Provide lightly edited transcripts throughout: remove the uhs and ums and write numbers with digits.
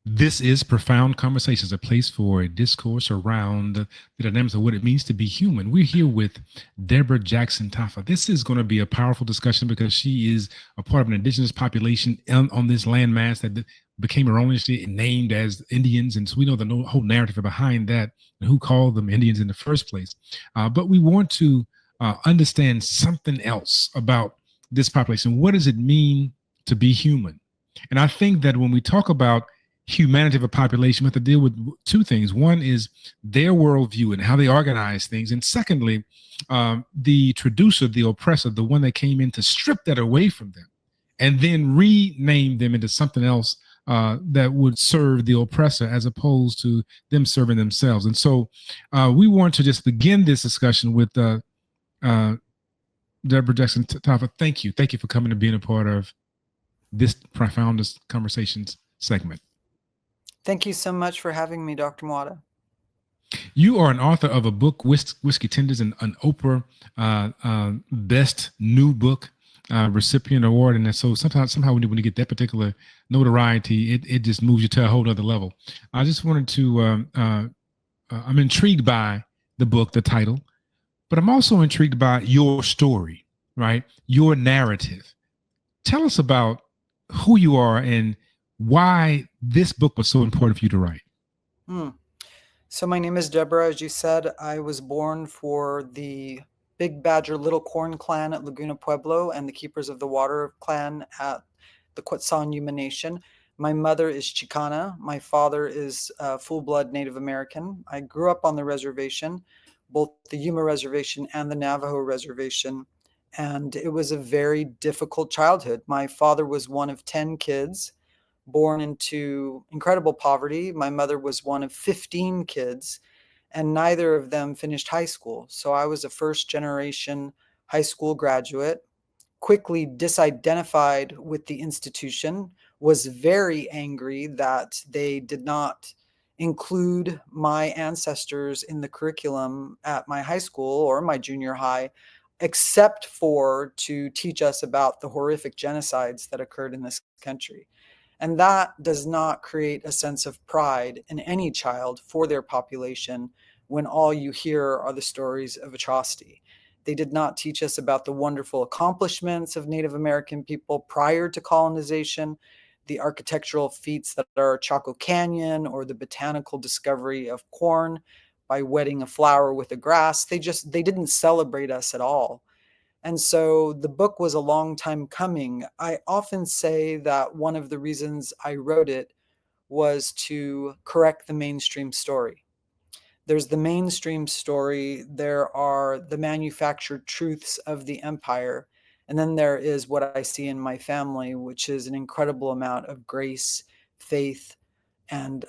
This is Profound Conversations, a place for a discourse around the dynamics of what it means to be human. We're here with Deborah Jackson Tafa. This is going to be a powerful discussion because she is a part of an indigenous population on this landmass that became erroneously named as Indians. And so we know the whole narrative behind that and who called them Indians in the first place. But we want to understand something else about this population. What does it mean to be human? And I think that when we talk about humanity of a population, we have to deal with two things. One is their worldview and how they organize things. And secondly, the traducer, the oppressor, the one that came in to strip that away from them and then rename them into something else that would serve the oppressor as opposed to them serving themselves. And so we want to just begin this discussion with Deborah Jackson Tafa. Thank you. Thank you for coming and being a part of this Profoundest Conversations segment. Thank you so much for having me, Dr. Mwada. You are an author of a book, Whiskey Tenders, and an Oprah Best New Book recipient award. And so somehow when you get that particular notoriety, it just moves you to a whole other level. I just wanted to, I'm intrigued by the book, the title, but I'm also intrigued by your story, right? Your narrative. Tell us about who you are and why this book was so important for you to write. So my name is Deborah. As you said, I was born for the Big Badger Little Corn clan at Laguna Pueblo and the Keepers of the Water clan at the Quetzal Yuma Nation. My mother is Chicana. My father is full-blood Native American. I grew up on the reservation, both the Yuma Reservation and the Navajo Reservation. And it was a very difficult childhood. My father was one of 10 kids born into incredible poverty. My mother was one of 15 kids, and neither of them finished high school. So I was a first generation high school graduate, quickly disidentified with the institution, was very angry that they did not include my ancestors in the curriculum at my high school or my junior high, except for to teach us about the horrific genocides that occurred in this country. And that does not create a sense of pride in any child for their population when all you hear are the stories of atrocity. They did not teach us about the wonderful accomplishments of Native American people prior to colonization, the architectural feats that are Chaco Canyon, or the botanical discovery of corn by wetting a flower with a grass. They didn't celebrate us at all. And so the book was a long time coming. I often say that one of the reasons I wrote it was to correct the mainstream story. There's the mainstream story, there are the manufactured truths of the empire, and then there is what I see in my family, which is an incredible amount of grace, faith, and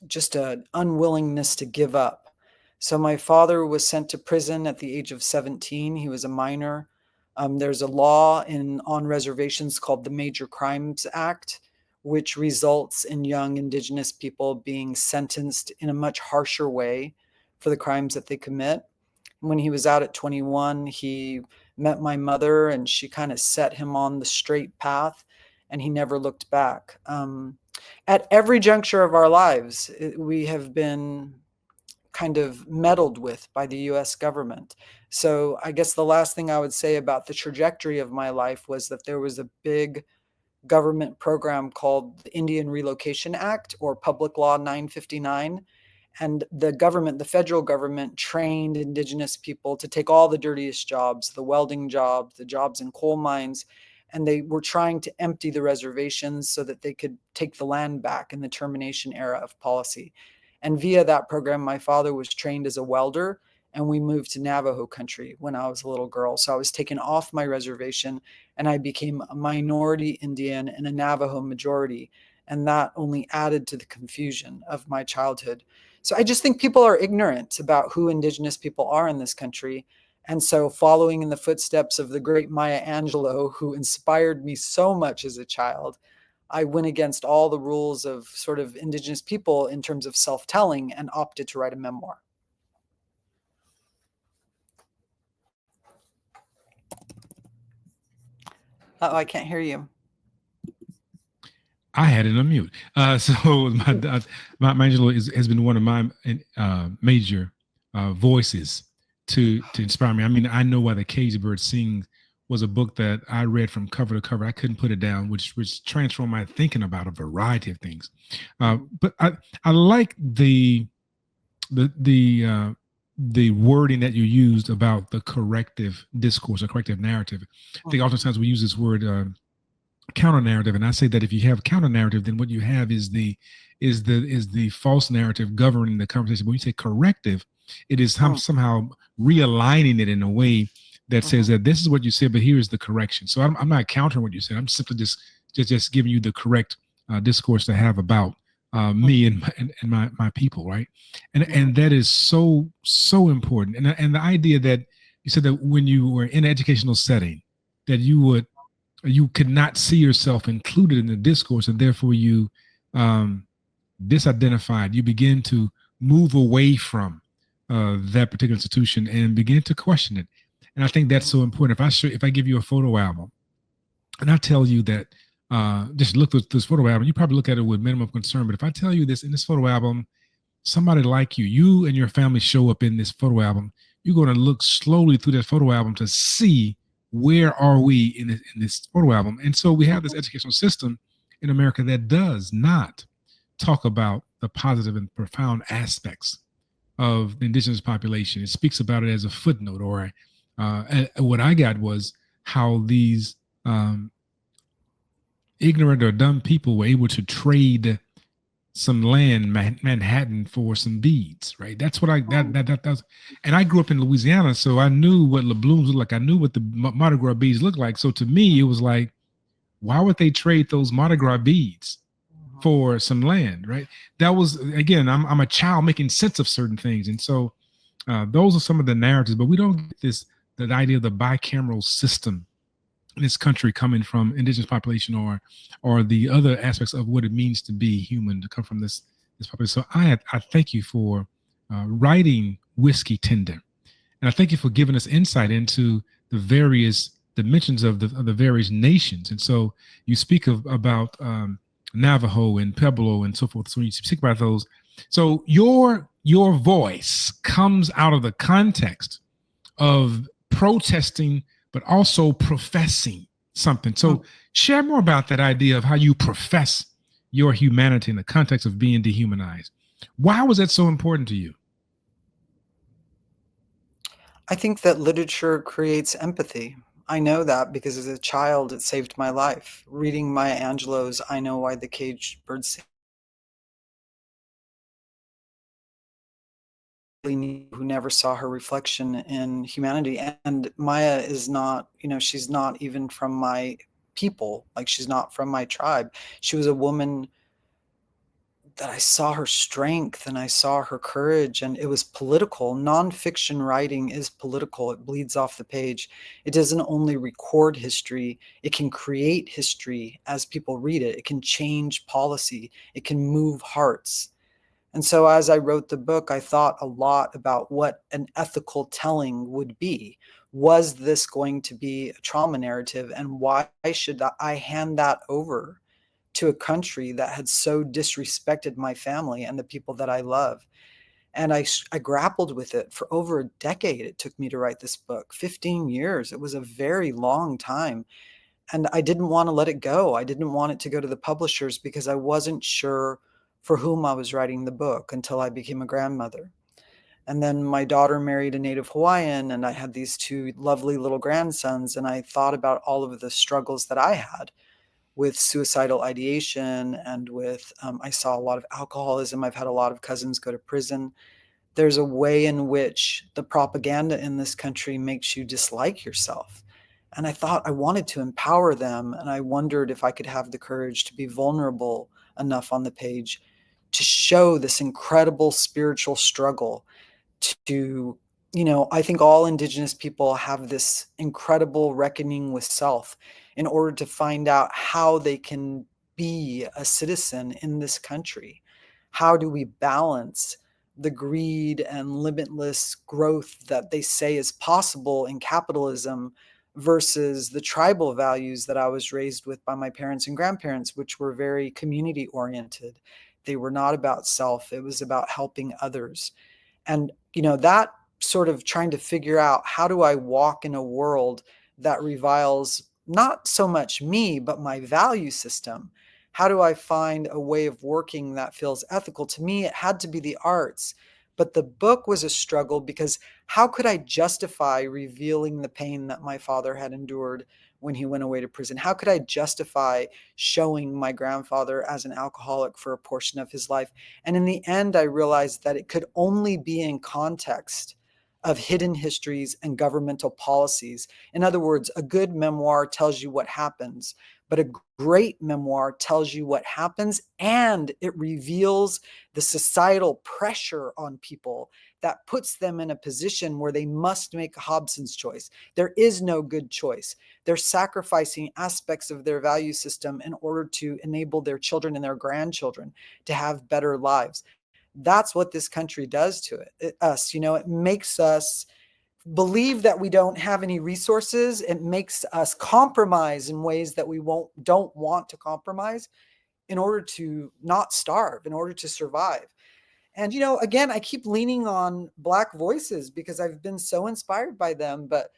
just an unwillingness to give up. So my father was sent to prison at the age of 17. He was a minor. There's a law on reservations called the Major Crimes Act, which results in young Indigenous people being sentenced in a much harsher way for the crimes that they commit. When he was out at 21, he met my mother and she kind of set him on the straight path, and he never looked back. At every juncture of our lives, we have been kind of meddled with by the US government. So I guess the last thing I would say about the trajectory of my life was that there was a big government program called the Indian Relocation Act, or Public Law 959. And the federal government trained Indigenous people to take all the dirtiest jobs, the welding jobs, the jobs in coal mines, and they were trying to empty the reservations so that they could take the land back in the termination era of policy. And via that program, my father was trained as a welder, and we moved to Navajo country when I was a little girl. So I was taken off my reservation and I became a minority Indian in a Navajo majority. And that only added to the confusion of my childhood. So I just think people are ignorant about who Indigenous people are in this country. And so following in the footsteps of the great Maya Angelou, who inspired me so much as a child, I went against all the rules of sort of Indigenous people in terms of self-telling and opted to write a memoir. I can't hear you. I had it on mute. So my Angelo has been one of my major voices to inspire me. I mean, I know why the cage bird sings was a book that I read from cover to cover. I couldn't put it down, which transformed my thinking about a variety of things. Mhm. But I like the the uh, the wording that you used about the corrective discourse or corrective narrative. I think Mhm. oftentimes we use this word counter narrative, and I say that if you have counter narrative, then what you have is the false narrative governing the conversation. But when you say corrective, it is Mhm. somehow realigning it in a way that says Mhm. that this is what you said, but here is the correction. So I'm not countering what you said. I'm simply just giving you the correct discourse to have about me Mhm. and my people, right? And Mhm. that is so important. And the idea that you said that when you were in an educational setting, that you could not see yourself included in the discourse, and therefore you um, disidentified. You begin to move away from that particular institution and begin to question it. And I think that's Mhm. so important. If I give you a photo album and I tell you that just look at this photo album, you probably look at it with minimum concern. But if I tell you this in this photo album, somebody like you and your family show up in this photo album, you're going to look slowly through that photo album to see where are we in this photo album. And so we have this Mhm. educational system in America that does not talk about the positive and profound aspects of the indigenous population. It speaks about it as a footnote, or what I got was how these ignorant or dumb people were able to trade some land, Manhattan, for some beads, right? That's what I that Mhm. that that does. And I grew up in Louisiana, so I knew what LeBlooms looked like. I knew what the Mardi Gras beads looked like. So to me, it was like, why would they trade those Mardi Gras beads Mhm. for some land, right? That was again, I'm a child making sense of certain things, and so those are some of the narratives. But we don't get this the idea of the bicameral system in this country coming from indigenous population or the other aspects of what it means to be human to come from this population. So I thank you for writing Whiskey Tender, and I thank you for giving us insight into the various dimensions of the various nations. And so you speak about Navajo and Pueblo and so forth. So when you speak about those, so your voice comes out of the context of protesting, but also professing something. So share more about that idea of how you profess your humanity in the context of being dehumanized. Why was that so important to you? I think that literature creates empathy. I know that because as a child, it saved my life. Reading Maya Angelou's I Know Why the Caged Bird Sing, who never saw her reflection in humanity. And Maya is not, she's not even from my people. Like, she's not from my tribe. She was a woman that I saw her strength and I saw her courage, and it was political. Nonfiction writing is political. It bleeds off the page. It doesn't only record history, it can create history as people read it. It can change policy, it can move hearts. And so as I wrote the book, I thought a lot about what an ethical telling would be. Was this going to be a trauma narrative? And why should I hand that over to a country that had so disrespected my family and the people that I love? And I grappled with it for over a decade. It took me to write this book, 15 years. It was a very long time. And I didn't want to let it go. I didn't want it to go to the publishers because I wasn't sure for whom I was writing the book until I became a grandmother. And then my daughter married a native Hawaiian, and I had these two lovely little grandsons. And I thought about all of the struggles that I had with suicidal ideation and with, I saw a lot of alcoholism. I've had a lot of cousins go to prison. There's a way in which the propaganda in this country makes you dislike yourself. And I thought I wanted to empower them. And I wondered if I could have the courage to be vulnerable enough on the page to show this incredible spiritual struggle to, I think all Indigenous people have this incredible reckoning with self in order to find out how they can be a citizen in this country. How do we balance the greed and limitless growth that they say is possible in capitalism versus the tribal values that I was raised with by my parents and grandparents, which were very community oriented. They were not about self, it was about helping others. And, that sort of trying to figure out, how do I walk in a world that reviles not so much me, but my value system? How do I find a way of working that feels ethical? To me, it had to be the arts. But the book was a struggle because how could I justify revealing the pain that my father had endured when he went away to prison? How could I justify showing my grandfather as an alcoholic for a portion of his life? And in the end, I realized that it could only be in context of hidden histories and governmental policies. In other words, a good memoir tells you what happens, but a great memoir tells you what happens, and it reveals the societal pressure on people that puts them in a position where they must make Hobson's choice. There is no good choice. They're sacrificing aspects of their value system in order to enable their children and their grandchildren to have better lives. That's what this country does to us. It makes us believe that we don't have any resources. It makes us compromise in ways that we don't want to compromise in order to not starve, in order to survive. And again, I keep leaning on Black voices because I've been so inspired by them. But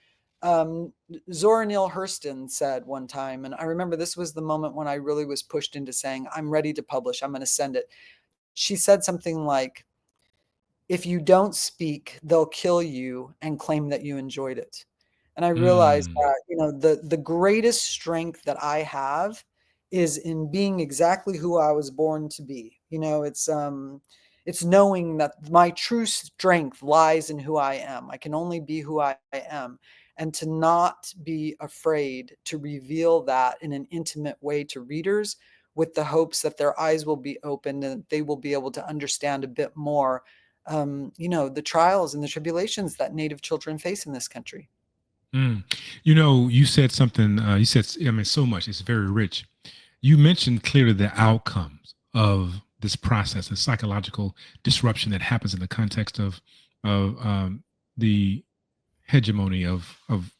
Zora Neale Hurston said one time, and I remember this was the moment when I really was pushed into saying, I'm ready to publish, I'm going to send it. She said something like, if you don't speak, they'll kill you and claim that you enjoyed it. And I realized Mm, that, the greatest strength that I have is in being exactly who I was born to be. It's knowing that my true strength lies in who I am. I can only be who I am. And to not be afraid to reveal that in an intimate way to readers, with the hopes that their eyes will be opened and they will be able to understand a bit more, the trials and the tribulations that Native children face in this country. mm. You said something, you said, I mean, so much, it's very rich. You mentioned clearly the outcomes of this process, the psychological disruption that happens in the context of the hegemony of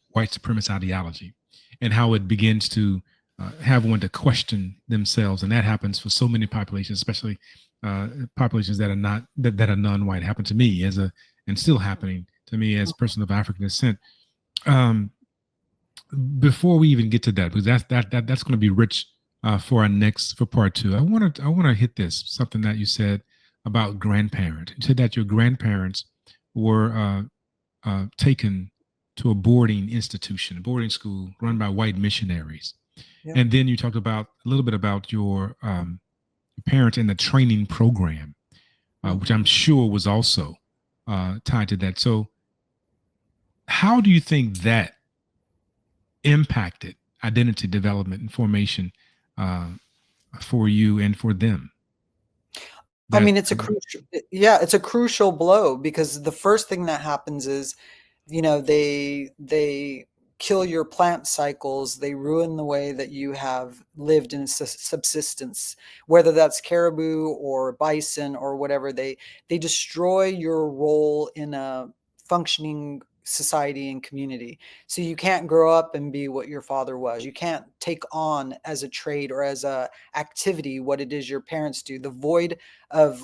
white supremacist ideology, and how it begins to have one to question themselves, and that happens for so many populations, especially populations that are not that are non-white. It happened to me as a and still happening to me as a person of African descent. Um, Before we even get to that, because that's going to be rich for our next for part two. I want to hit this something that you said about grandparent. You said that your grandparents were taken to a boarding institution, a boarding school run by white missionaries. Yeah. And then you talked about a little bit about your parents and the training program, which Mhm. I'm sure was also tied to that. So, how do you think that impacted identity development and formation uh, for you and for them? I That mean, it's a crucial blow because the first thing that happens is, they kill your plant cycles, they ruin the way that you have lived in subsistence, whether that's caribou or bison or whatever. They destroy your role in a functioning society and community. So you can't grow up and be what your father was. You can't take on as a trade or as a activity what it is your parents do. The void of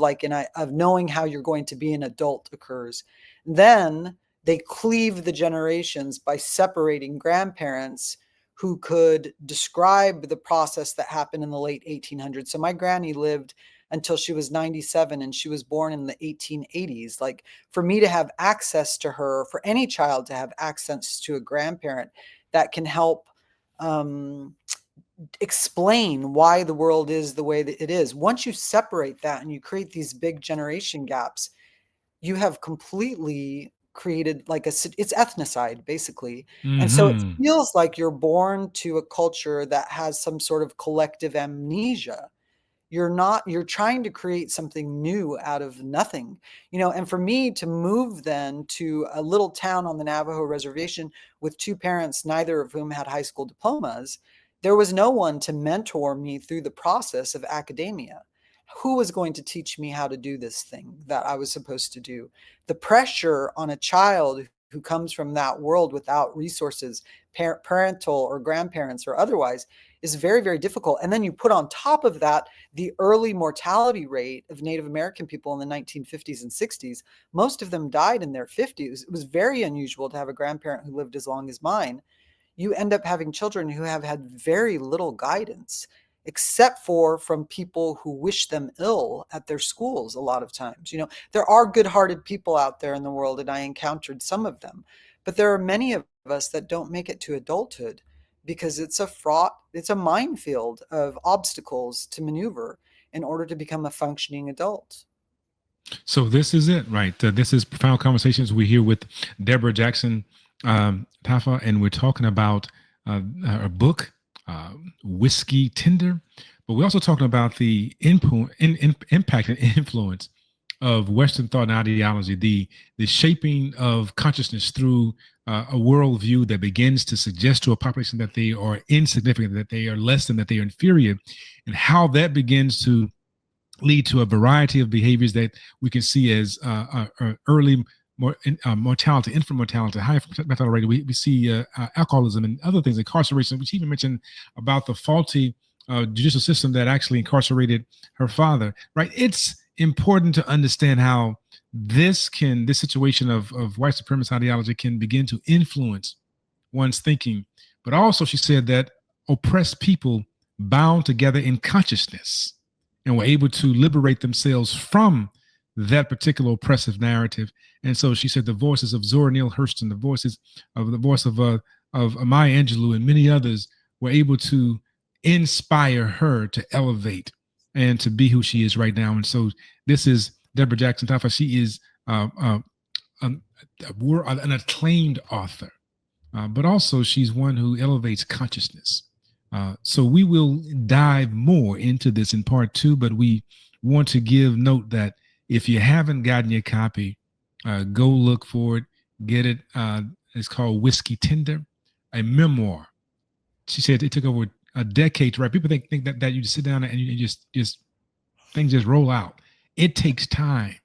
of knowing how you're going to be an adult occurs. Then they cleave the generations by separating grandparents who could describe the process that happened in the late 1800s. So my granny lived until she was 97 and she was born in the 1880s. Like, for me to have access to her, for any child to have access to a grandparent that can help um, explain why the world is the way that it is. Once you separate that and you create these big generation gaps, you have completely created it's ethnocide basically. And so it hmm feels like you're born to a culture that has some sort of collective amnesia. You're trying to create something new out of nothing. And for me to move then to a little town on the Navajo reservation with two parents, neither of whom had high school diplomas, there was no one to mentor me through the process of academia. Who was going to teach me how to do this thing that I was supposed to do? The pressure on a child who comes from that world without resources, parental or grandparents or otherwise, is very, very difficult. And then you put on top of that the early mortality rate of Native American people in the 1950s and 60s. Most of them died in their 50s. It was very unusual to have a grandparent who lived as long as mine. You end up having children who have had very little guidance, except for from people who wish them ill at their schools a lot of times. There are good-hearted people out there in the world, and I encountered some of them, but there are many of us that don't make it to adulthood because it's a minefield of obstacles to maneuver in order to become a functioning adult. So this is it, right? This is Profound Conversations. We're here with Deborah Jackson Tafa, and we're talking about her book, Whiskey Tinder, but we're also talking about the impact and influence of Western thought and ideology, the shaping of consciousness through a worldview that begins to suggest to a population that they are insignificant, that they are less than, that they are inferior, and how that begins to lead to a variety of behaviors that we can see as early mortality, infant mortality, high mortality rate. We see alcoholism and other things, incarceration, which even mentioned about the faulty judicial system that actually incarcerated her father, right? It's important to understand how this situation of white supremacist ideology can begin to influence one's thinking. But also, she said that oppressed people bound together in consciousness and were able to liberate themselves from that particular oppressive narrative. And so she said the voices of Zora Neale Hurston, the voice of Maya Angelou, and many others were able to inspire her to elevate and to be who she is right now. And so this is Deborah Jackson Tafa. She is an acclaimed author, but also she's one who elevates consciousness. So we will dive more into this in part 2, but we want to give note that if you haven't gotten your copy, go look for it, get it. It's called Whiskey Tinder, a memoir. She said it took over a decade to write. People think that you just sit down and you just things just roll out. It takes time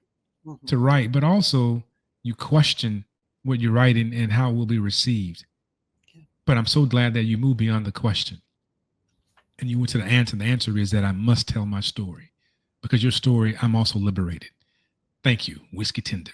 to write, but also you question what you're writing and how it will be received. But I'm so glad that you moved beyond the question and you went to the answer. The answer is that I must tell my story, because your story, I'm also liberated. Thank you, Whiskey Tinder.